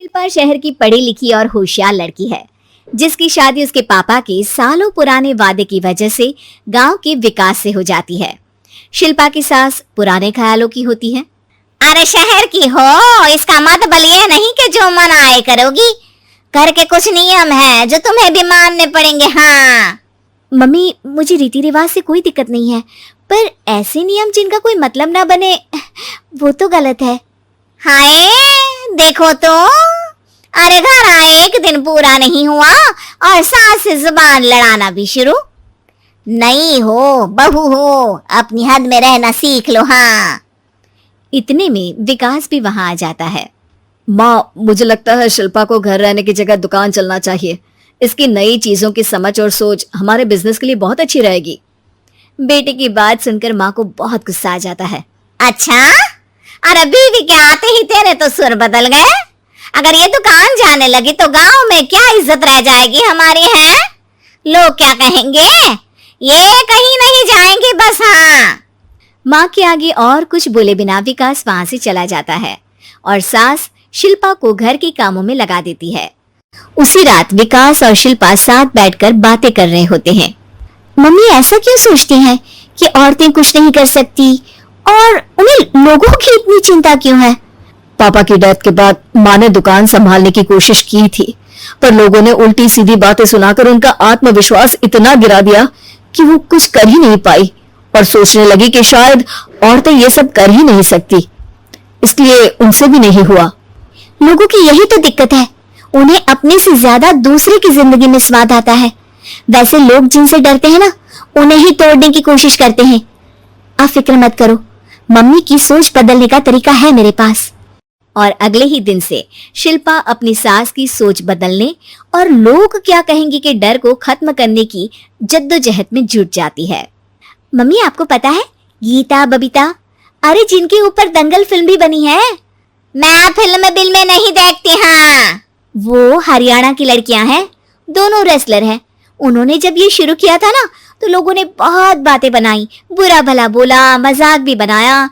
शिल्पा शहर की पढ़ी लिखी और होशियार लड़की है, जिसकी शादी उसके पापा के सालों पुराने वादे की वजह से गांव के विकास से हो जाती है। शिल्पा की सास पुराने ख्यालों की होती है। अरे शहर की हो, इसका मतलब ये नहीं कि जो मन आए करोगी। घर के कुछ नियम है जो तुम्हें भी मानने पड़ेंगे। हाँ मम्मी, मुझे रीति रिवाज से कोई दिक्कत नहीं है, पर ऐसे नियम जिनका कोई मतलब ना बने वो तो गलत है। हाय देखो तो, अरे घर आए एक दिन पूरा नहीं हुआ और सास से जुबान लड़ाना भी शुरू। नहीं हो, बहू हो, अपनी हद में रहना सीख लो। हाँ इतने में विकास भी वहां आ जाता है। माँ, मुझे लगता है शिल्पा को घर रहने की जगह दुकान चलना चाहिए। इसकी नई चीजों की समझ और सोच हमारे बिजनेस के लिए बहुत अच्छी रहेगी। बेटे की बात सुनकर माँ को बहुत गुस्सा आ जाता है। अच्छा, अरे बीवी के आते ही तेरे तो सुर बदल गए। अगर ये दुकान जाने लगी तो गांव में क्या इज्जत रह जाएगी हमारी है? लोग क्या कहेंगे? ये कहीं नहीं जाएंगे बस। हाँ माँ के आगे और कुछ बोले बिना विकास वहां से चला जाता है और सास शिल्पा को घर के कामों में लगा देती है। उसी रात विकास और शिल्पा साथ बैठकर बातें कर रहे होते हैं। मम्मी ऐसा क्यों सोचती हैं कि औरतें कुछ नहीं कर सकती और उन्हें लोगों की इतनी चिंता क्यों है? पापा की डेथ के बाद माँ ने दुकान संभालने की कोशिश की थी, पर लोगों ने उल्टी सीधी बातें सुनाकर उनका आत्मविश्वास इतना गिरा दिया कि वो कुछ कर ही नहीं पाई और सोचने लगी कि शायद औरतें ये सब कर ही नहीं सकती, इसलिए उनसे भी नहीं हुआ। लोगों की यही तो दिक्कत है, उन्हें अपने से ज्यादा दूसरे की जिंदगी में स्वाद आता है। वैसे लोग जिनसे डरते हैं ना, उन्हें ही तोड़ने की कोशिश करते हैं। आप फिक्र मत करो, मम्मी की सोच बदलने का तरीका है मेरे पास। और अगले ही दिन से शिल्पा अपनी सास की सोच बदलने और लोग क्या कहेंगे के डर को खत्म करने की जद्दोजहद में जुट जाती है। मम्मी, आपको पता है गीता बबीता, अरे जिनके ऊपर दंगल फिल्म भी बनी है। मैं फिल्म बिल में नहीं देखती। हाँ वो हरियाणा की लड़कियां हैं, दोनों रेसलर हैं। उन्होंने जब ये शुरू किया था ना, तो लोगों ने बहुत बातें बनाई, बुरा भला बोला, मजाक भी बनाया,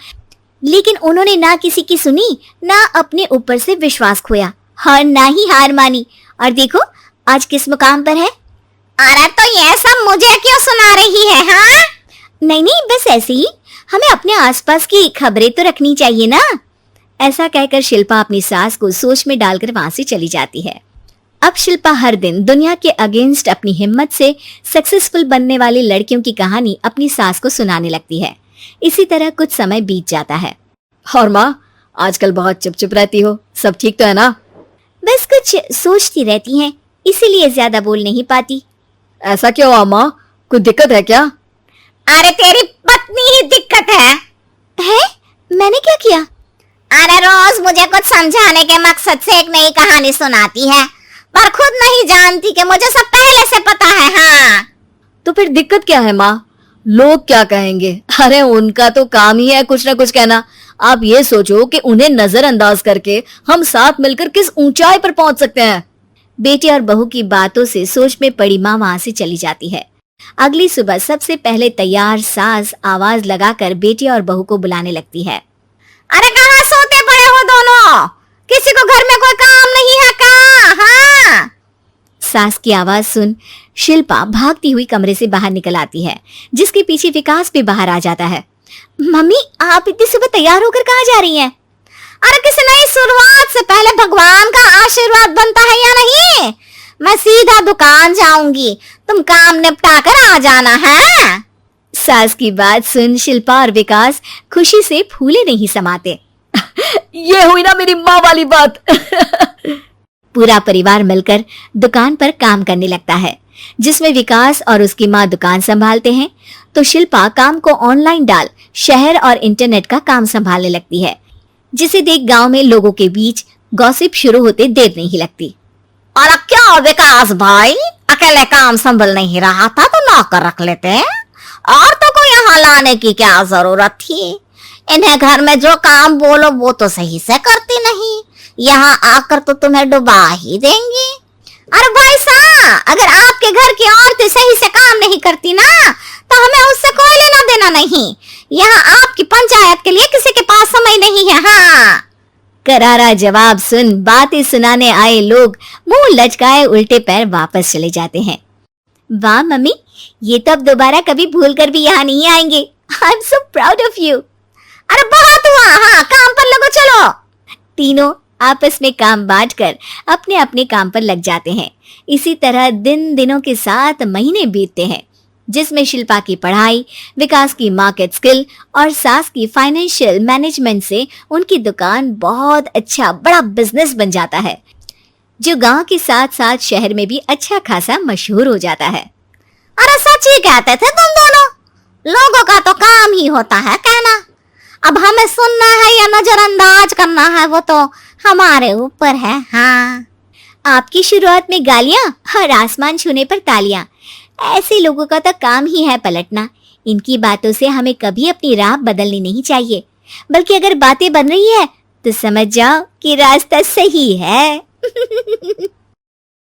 लेकिन उन्होंने ना किसी की सुनी, ना अपने ऊपर से विश्वास खोया और ना ही हार मानी। और देखो आज किस मुकाम पर है। अरे तो ये सब मुझे क्यों सुना रही है? हाँ नहीं नहीं, बस ऐसे ही, हमें अपने आसपास की खबरें तो रखनी चाहिए ना। ऐसा कहकर शिल्पा अपनी सास को सोच में डालकर वहां से चली जाती है। अब शिल्पा हर दिन दुनिया के अगेंस्ट अपनी हिम्मत से सक्सेसफुल बनने वाली लड़कियों की कहानी अपनी सास को सुनाने लगती है। इसी तरह कुछ समय बीत जाता है। और माँ, आजकल बहुत चुप रहती हो, सब ठीक तो है ना? बस कुछ सोचती रहती हैं, इसीलिए ज्यादा बोल नहीं पाती। ऐसा क्यों हुआ माँ, कुछ दिक्कत है क्या? अरे तेरी पत्नी ही दिक्कत है। मैंने क्या किया? अरे रोज मुझे कुछ समझाने के मकसद से एक नई कहानी सुनाती है, पर खुद नहीं जानती कि मुझे सब पहले से पता है। हाँ तो फिर दिक्कत क्या है माँ? लोग क्या कहेंगे? अरे उनका तो काम ही है कुछ ना कुछ कहना। आप ये सोचो कि उन्हें नजरअंदाज करके हम साथ मिलकर किस ऊंचाई पर पहुंच सकते हैं। बेटे और बहू की बातों से सोच में पड़ी माँ वहां से चली जाती है। अगली सुबह सबसे पहले तैयार सास आवाज लगाकर बेटे और बहू को बुलाने लगती है। अरे कहाँ सोते पड़े हो दोनों? किसी को घर में कोई काम नहीं है क्या? हाँ सास की आवाज सुन शिल्पा भागती हुई कमरे से बाहर निकल आती है, जिसके पीछे विकास भी बाहर आ जाता है। मम्मी, आप इतनी सुबह तैयार होकर कहाँ जा रही हैं? अरे किसी नई शुरुआत से पहले भगवान का आशीर्वाद बनता है या नहीं? मैं सीधा दुकान जाऊंगी, तुम काम निपटा कर आ जाना है। सास की बात सुन शिल्पा और विकास खुशी से फूले नहीं समाते। ये हुई ना मेरी माँ वाली बात। पूरा परिवार मिलकर दुकान पर काम करने लगता है, जिसमें विकास और उसकी माँ दुकान संभालते हैं, तो शिल्पा काम को ऑनलाइन डाल शहर और इंटरनेट का काम संभालने लगती है, जिसे देख गांव में लोगों के बीच गॉसिप शुरू होते देर नहीं लगती। और क्या विकास भाई, अकेले काम संभल नहीं रहा था तो नौकर रख लेते, और तो को यहाँ लाने की क्या जरूरत थी? इन्हें घर में जो काम बोलो वो तो सही से करती नहीं, यहाँ आकर तो तुम्हें डुबा ही देंगी। अरे भाई साहब, अगर आपके घर की औरतें सही से काम नहीं करती ना, तो हमें उससे कोई लेना देना नहीं। यहाँ आपकी पंचायत के लिए किसी के पास समय नहीं है। हाँ करारा जवाब सुन बातें सुनाने आए लोग मुंह लचकाए उल्टे पैर वापस चले जाते हैं। वाह मम्मी, ये तो अब दोबारा कभी भूल कर भी यहाँ नहीं आएंगे। I am so proud of you. अरे बहुत हुआ, हाँ काम पर लगो चलो। तीनों आपस में काम बांटकर अपने अपने काम पर लग जाते हैं। इसी तरह दिनों के साथ महीने बीतते हैं, जिसमें शिल्पा की पढ़ाई, विकास की मार्केट स्किल और सास की फाइनेंशियल मैनेजमेंट से उनकी दुकान बहुत अच्छा बड़ा बिजनेस बन जाता है, जो गांव के साथ साथ शहर में भी अच्छा खासा मशहूर हो जाता है। अरे सच ही कहते थे तुम दोनों, लोगों का तो काम ही होता है कहना। अब हमें सुनना है या नजरअंदाज करना है वो तो हमारे ऊपर है। हाँ, आपकी शुरुआत में गालियां और आसमान छूने पर तालियां, ऐसे लोगों का तो काम ही है पलटना। इनकी बातों से हमें कभी अपनी राह बदलनी नहीं चाहिए, बल्कि अगर बातें बन रही है तो समझ जाओ कि रास्ता सही है।